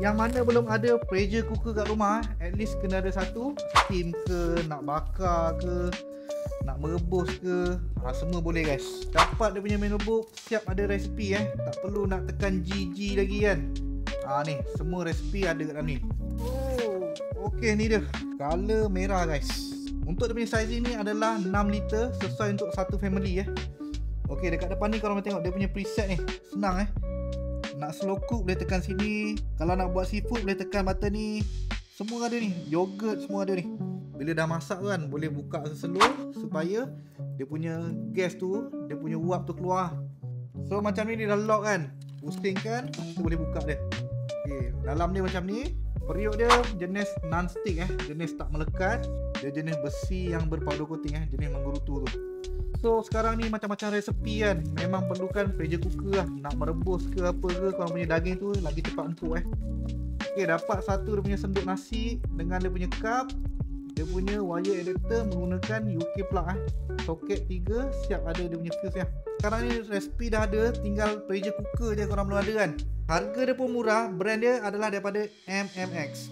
Yang mana belum ada pressure cooker kat rumah, at least kena ada satu. Steam ke, nak bakar ke, nak merebus ke, semua boleh guys. Dapat dia punya menu book, siap ada resipi tak perlu nak tekan GG lagi kan. Ni semua resipi ada kat dalam ni. Okey, ni dia color merah guys. Untuk dia punya saiz ni adalah 6 liter, sesuai untuk satu family Okey, dekat depan ni korang boleh tengok dia punya preset ni. Senang nak slow cook boleh tekan sini. Kalau nak buat seafood boleh tekan button ni. Semua ada ni, yogurt semua ada ni. Bila dah masak kan, boleh buka slow supaya dia punya gas tu, dia punya uap tu keluar. So macam ni dia dah lock kan. Pusingkan, kita boleh buka dia. Okay, dalam dia macam ni. Periuk dia jenis non-stick jenis tak melekat. Dia jenis besi yang berpowder coating jenis menggerutu tu. So sekarang ni macam-macam resepi kan. Memang perlukan pressure cooker nak merebus ke apa ke, korang punya daging tu lagi cepat empuk Okay, dapat satu dia punya senduk nasi dengan dia punya cup. Dia punya wire adapter menggunakan UK plug soket 3, siap ada dia punya fuse Sekarang ni resipi dah ada, tinggal pressure cooker je korang belum ada kan. Harga dia pun murah, brand dia adalah daripada MMX.